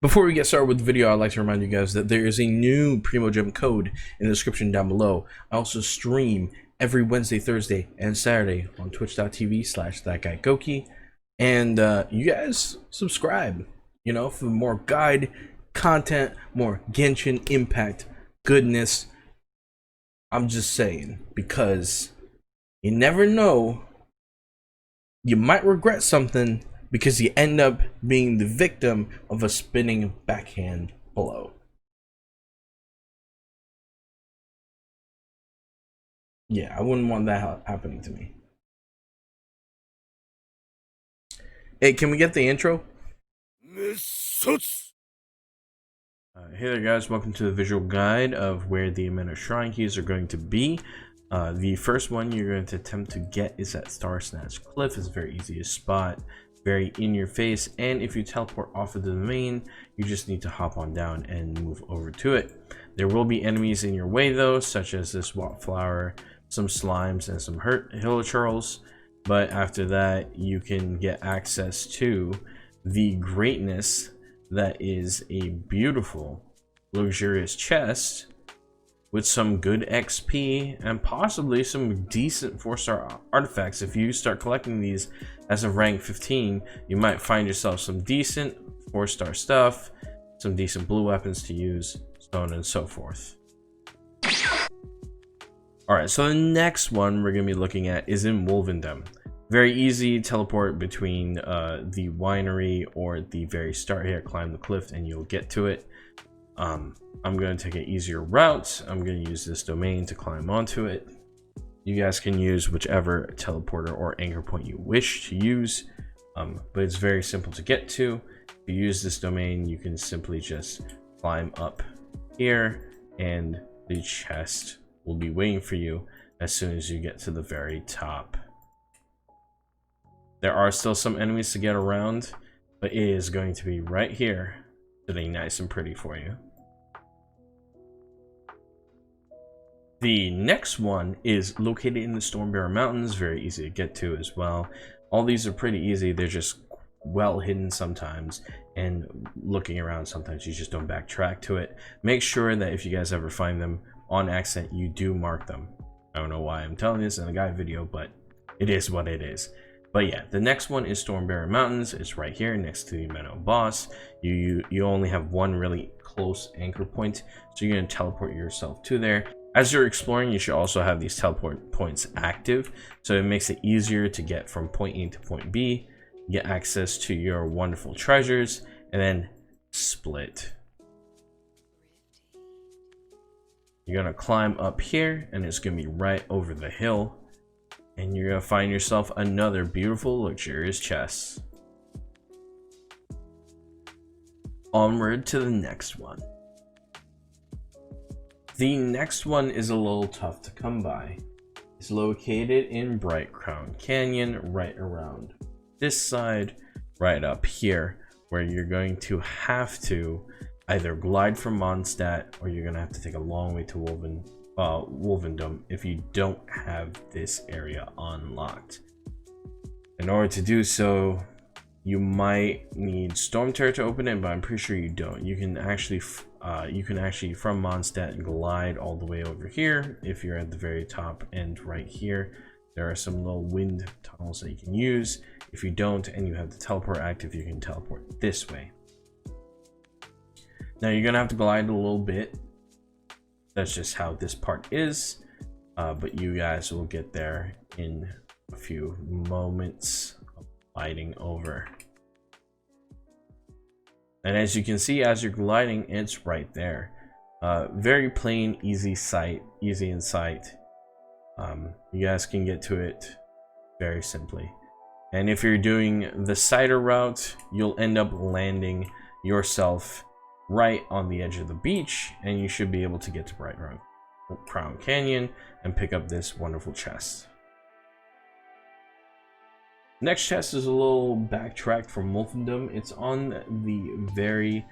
Before we get started with the video, I'd like to remind you guys that there is a new Primo Gem code in the description down below. I also stream every Wednesday, Thursday, and Saturday on twitch.tv/thatguygoki. And you guys subscribe, for more guide content, more Genshin Impact goodness. I'm just saying, because you never know, you might regret something because you end up being the victim of a spinning backhand blow. Yeah, I wouldn't want that happening to me. Hey, can we get the intro? Hey there guys, welcome to the visual guide of where the amount of shrine keys are going to be. The first one you're going to attempt to get is at Snatch Cliff. It's a very easy to spot, very in your face, and if you teleport off of the domain, you just need to hop on down and move over to it. There will be enemies in your way though, such as this wildflower, some slimes, and some hilichurls, but after that you can get access to the greatness that is a beautiful luxurious chest with some good XP and possibly some decent 4-star artifacts. If you start collecting these as of rank 15, you might find yourself some decent 4-star stuff, some decent blue weapons to use, so on and so forth. Alright, so the next one we're going to be looking at is in Wolvendom. Very easy, teleport between the winery or the very start here, climb the cliff and you'll get to it. I'm going to take an easier route. I'm going to use this domain to climb onto it. You guys can use whichever teleporter or anchor point you wish to use, but it's very simple to get to. If you use this domain, you can simply just climb up here and the chest will be waiting for you as soon as you get to the very top. There are still some enemies to get around, but it is going to be right here, sitting nice and pretty for you. The next one is located in the Stormberry Mountains, very easy to get to as well. All these are pretty easy, they're just well hidden sometimes, and looking around sometimes you just don't backtrack to it. Make sure that if you guys ever find them on accident, you do mark them. I don't know why I'm telling this in a guide video, but it is what it is. But yeah, the next one is Stormberry Mountains. It's right here next to the Anemo boss. You only have one really close anchor point, so you're going to teleport yourself to there. As you're exploring, you should also have these teleport points active, so it makes it easier to get from point A to point B, get access to your wonderful treasures, and then split. You're going to climb up here, and it's going to be right over the hill. And you're going to find yourself another beautiful, luxurious chest. Onward to the next one. The next one is a little tough to come by. It's located in Bright Crown Canyon, right around this side, right up here, where you're going to have to either glide from Mondstadt or you're going to have to take a long way to Wolvendom if you don't have this area unlocked. In order to do so, you might need Storm Terror to open it, but I'm pretty sure you don't. You can actually from Mondstadt glide all the way over here. If you're at the very top end right here, there are some little wind tunnels that you can use. If you don't and you have the teleport active, you can teleport this way. Now you're gonna have to glide a little bit. That's just how this part is, but you guys will get there in a few moments of gliding over. And as you can see, as you're gliding, it's right there. Very plain, easy in sight. You guys can get to it very simply. And if you're doing the cider route, you'll end up landing yourself right on the edge of the beach, and you should be able to get to Bright Crown Canyon and pick up this wonderful chest. Next chest is a little backtracked from Wolfendom. It's on the very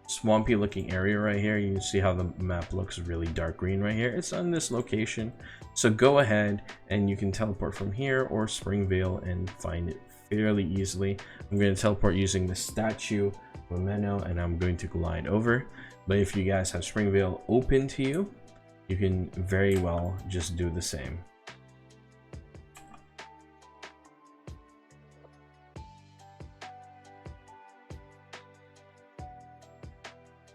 swampy looking area right here. You can see how the map looks really dark green right here. It's on this location, so go ahead and you can teleport from here or Springville and find it fairly easily. I'm going to teleport using the statue Memento, and I'm going to glide over. But if you guys have Springville open to you, you can very well just do the same.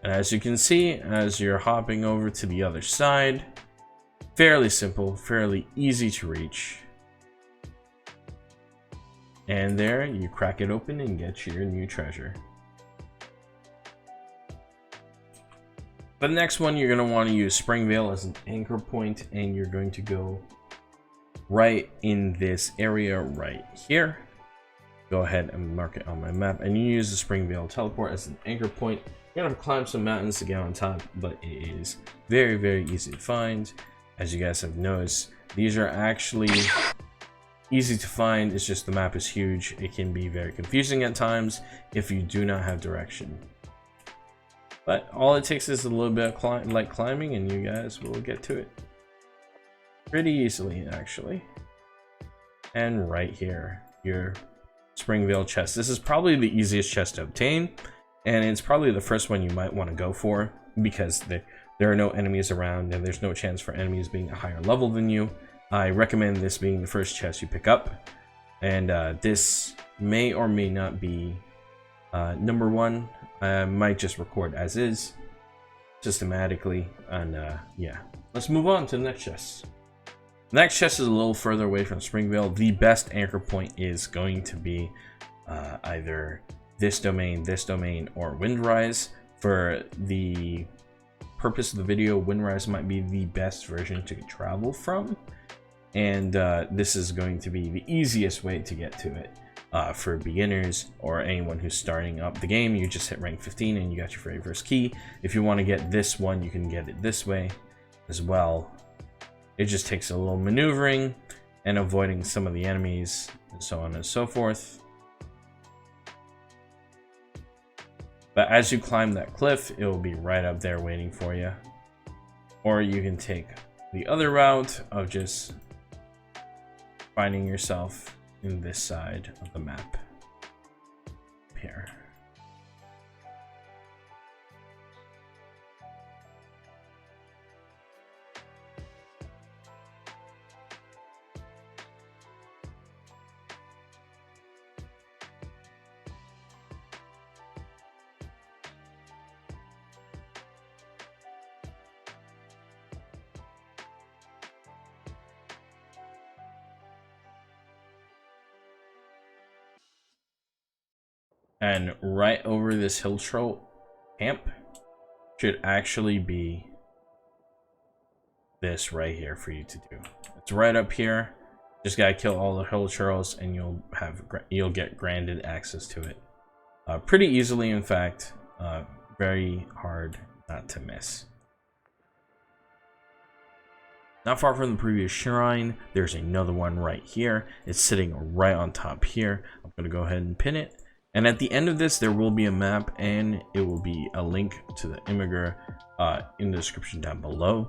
And as you can see, as you're hopping over to the other side, fairly simple, fairly easy to reach. And there, you crack it open and get your new treasure. The next one, you're going to want to use Springville as an anchor point, and you're going to go right in this area right here. Go ahead and mark it on my map, and you use the Springville teleport as an anchor point. You're going to climb some mountains to get on top, but it is very, very easy to find. As you guys have noticed, these are actually easy to find. It's just the map is huge. It can be very confusing at times if you do not have direction. But all it takes is a little bit of light climbing, and you guys will get to it pretty easily, actually. And right here, your Springville chest. This is probably the easiest chest to obtain, and it's probably the first one you might want to go for, because there are no enemies around and there's no chance for enemies being a higher level than you. I recommend this being the first chest you pick up, and this may or may not be number one. I might just record as is systematically, and yeah, let's move on to the next chest. The next chest is a little further away from Springville. The best anchor point is going to be either this domain, or Windrise. For the purpose of the video, Windrise might be the best version to travel from, and this is going to be the easiest way to get to it. For beginners or anyone who's starting up the game, you just hit rank 15 and you got your very first key. If you want to get this one, you can get it this way as well. It just takes a little maneuvering and avoiding some of the enemies and so on and so forth. But as you climb that cliff, it will be right up there waiting for you. Or you can take the other route of just finding yourself in this side of the map here. And right over this hill troll camp should actually be this right here for you to do. It's right up here. Just gotta kill all the hill trolls, and you'll get granted access to it pretty easily. In fact, very hard not to miss. Not far from the previous shrine, there's another one right here. It's sitting right on top here. I'm gonna go ahead and pin it. And at the end of this, there will be a map, and it will be a link to the Immigrant in the description down below,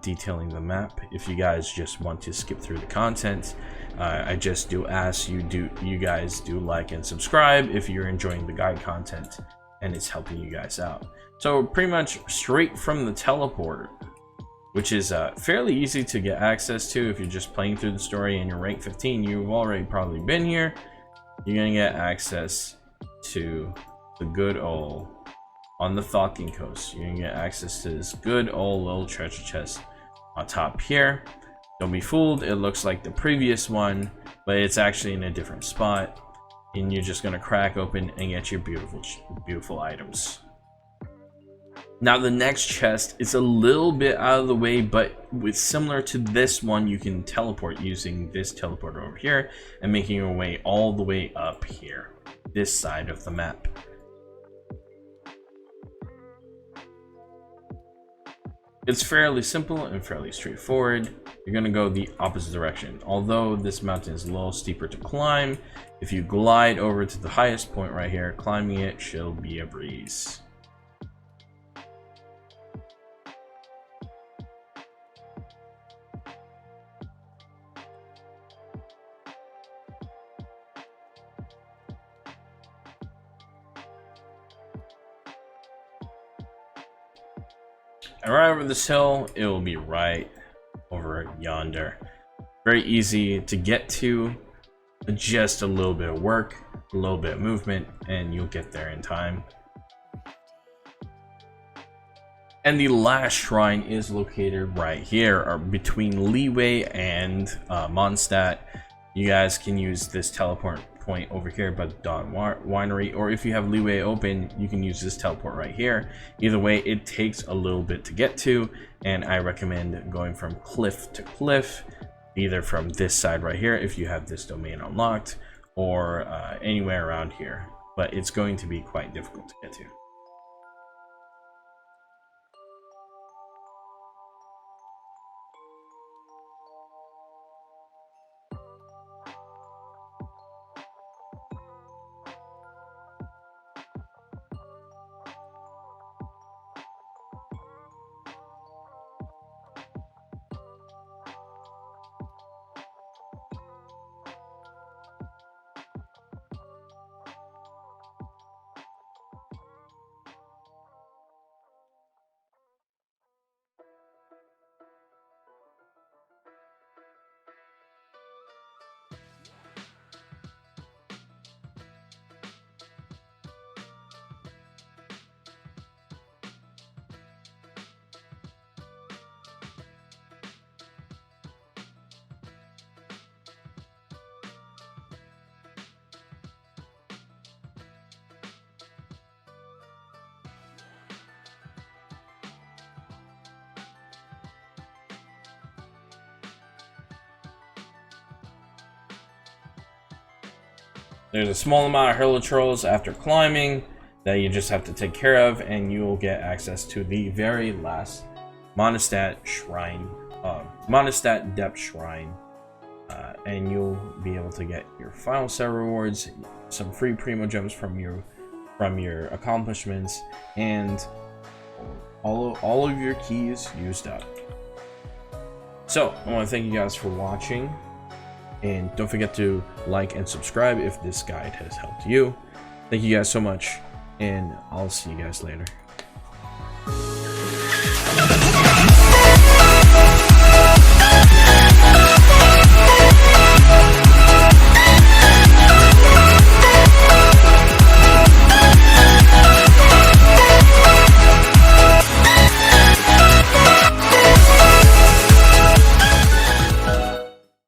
detailing the map. If you guys just want to skip through the content, I just do ask you guys do like and subscribe if you're enjoying the guide content and it's helping you guys out. So pretty much straight from the teleport, which is fairly easy to get access to if you're just playing through the story and you're rank 15, you've already probably been here. You're gonna get access to the good old, on the Thocking Coast, you're gonna get access to this good old little treasure chest on top here. Don't be fooled, it looks like the previous one, but it's actually in a different spot, and you're just gonna crack open and get your beautiful items. Now the next chest is a little bit out of the way, but with similar to this one, you can teleport using this teleporter over here and making your way all the way up here, this side of the map. It's fairly simple and fairly straightforward. You're gonna go the opposite direction. Although this mountain is a little steeper to climb, if you glide over to the highest point right here, climbing it should be a breeze. And right over this hill, it will be right over yonder. Very easy to get to, just a little bit of work, a little bit of movement, and you'll get there in time. And the last shrine is located right here, or between Leeway and Mondstadt. You guys can use this teleport point over here by the Dawn Winery, or if you have Leeway open, you can use this teleport right here. Either way, it takes a little bit to get to, and I recommend going from cliff to cliff, either from this side right here if you have this domain unlocked, or anywhere around here. But it's going to be quite difficult to get to. There's a small amount of hurler trolls after climbing that you just have to take care of, and you will get access to the very last Mondstadt shrine, Mondstadt depth shrine, and you'll be able to get your final set rewards, some free Primo gems from your accomplishments, and all of your keys used up. So I want to thank you guys for watching. And don't forget to like and subscribe if this guide has helped you. Thank you guys so much, and I'll see you guys later.